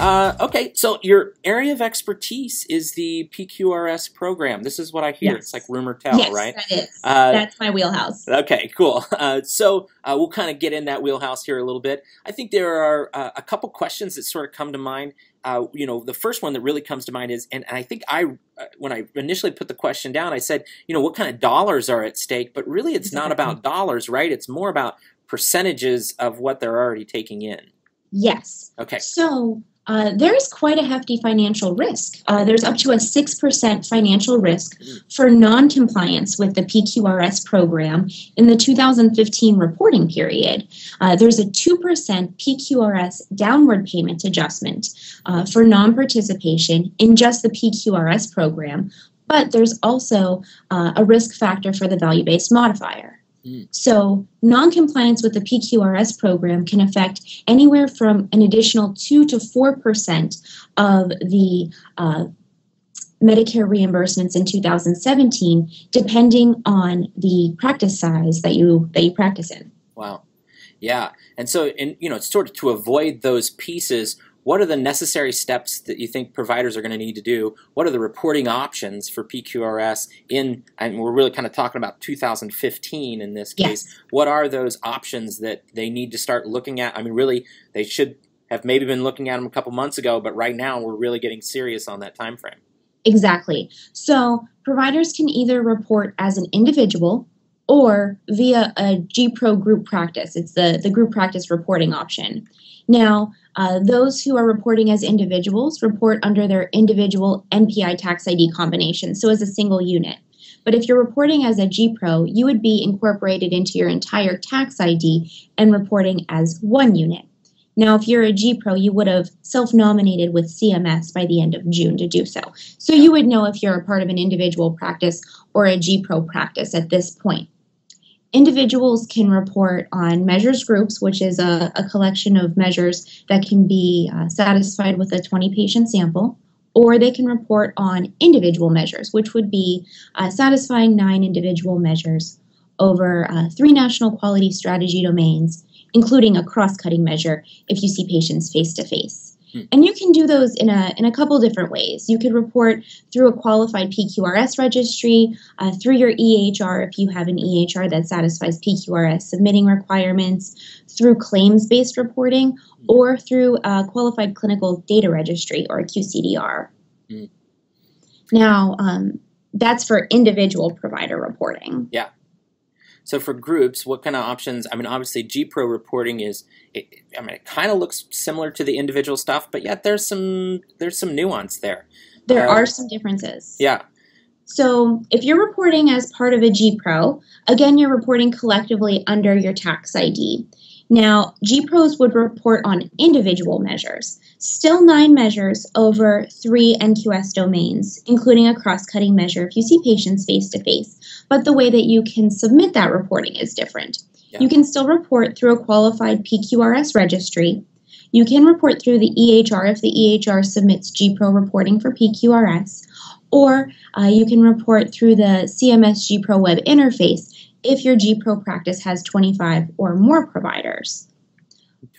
Okay, so your area of expertise is the PQRS program. This is what I hear. Yes. It's like rumor tell, Yes, right? that is. That's my wheelhouse. Okay, cool. So we'll kind of get in that wheelhouse here a little bit. I think there are a couple questions that sort of come to mind. The first one that really comes to mind is, and I think when I initially put the question down, I said, what kind of dollars are at stake? But really, it's not about dollars, right? It's more about percentages of what they're already taking in. Yes. Okay. So there is quite a hefty financial risk. There's up to a 6% financial risk for non-compliance with the PQRS program in the 2015 reporting period. There's a 2% PQRS downward payment adjustment for non-participation in just the PQRS program, but there's also a risk factor for the value-based modifier. So non-compliance with the PQRS program can affect anywhere from an additional 2 to 4% of the Medicare reimbursements in 2017, depending on the practice size that you practice in. Wow. Yeah. And so, sort of to avoid those pieces, what are the necessary steps that you think providers are going to need to do? What are the reporting options for PQRS and we're really kind of talking about 2015 in this case. Yes. What are those options that they need to start looking at? I mean, really, they should have maybe been looking at them a couple months ago, but right now we're really getting serious on that time frame. Exactly. So providers can either report as an individual or via a GPRO group practice. It's the group practice reporting option. Now, those who are reporting as individuals report under their individual NPI tax ID combination, so as a single unit. But if you're reporting as a GPRO, you would be incorporated into your entire tax ID and reporting as one unit. Now, if you're a GPRO, you would have self-nominated with CMS by the end of June to do so. So you would know if you're a part of an individual practice or a GPRO practice at this point. Individuals can report on measures groups, which is a collection of measures that can be satisfied with a 20-patient sample, or they can report on individual measures, which would be satisfying 9 individual measures over 3 national quality strategy domains, including a cross-cutting measure if you see patients face-to-face. And you can do those in a couple different ways. You could report through a qualified PQRS registry, through your EHR if you have an EHR that satisfies PQRS submitting requirements, through claims-based reporting, or through a qualified clinical data registry or a QCDR. Now, that's for individual provider reporting. Yeah. So for groups, what kind of options? I mean, obviously, GPRO reporting it kind of looks similar to the individual stuff, but yet there's some nuance there. There are some differences. Yeah. So if you're reporting as part of a GPRO, again, you're reporting collectively under your tax ID. Now, GPROs would report on individual measures, still 9 measures over 3 NQS domains, including a cross-cutting measure if you see patients face-to-face. But the way that you can submit that reporting is different. Yeah. You can still report through a qualified PQRS registry. You can report through the EHR if the EHR submits GPRO reporting for PQRS, or you can report through the CMS GPRO web interface if your GPRO practice has 25 or more providers.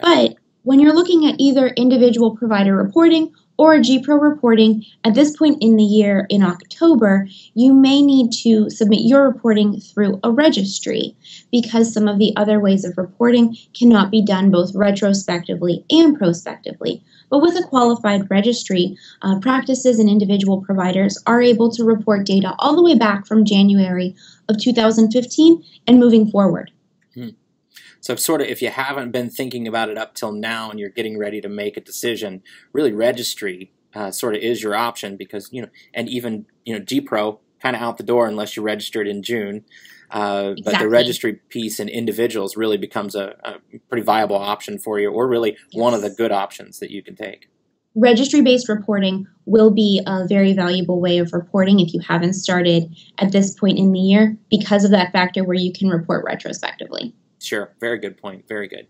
Okay. But when you're looking at either individual provider reporting or GPRO reporting, at this point in the year, in October, you may need to submit your reporting through a registry because some of the other ways of reporting cannot be done both retrospectively and prospectively. But with a qualified registry, practices and individual providers are able to report data all the way back from January of 2015 and moving forward. So sort of if you haven't been thinking about it up till now and you're getting ready to make a decision, really registry sort of is your option because, and even, GPRO kind of out the door unless you registered in June. Exactly. But the registry piece in individuals really becomes a pretty viable option for you, or really one of the good options that you can take. Registry-based reporting will be a very valuable way of reporting if you haven't started at this point in the year because of that factor where you can report retrospectively. Sure. Very good point. Very good.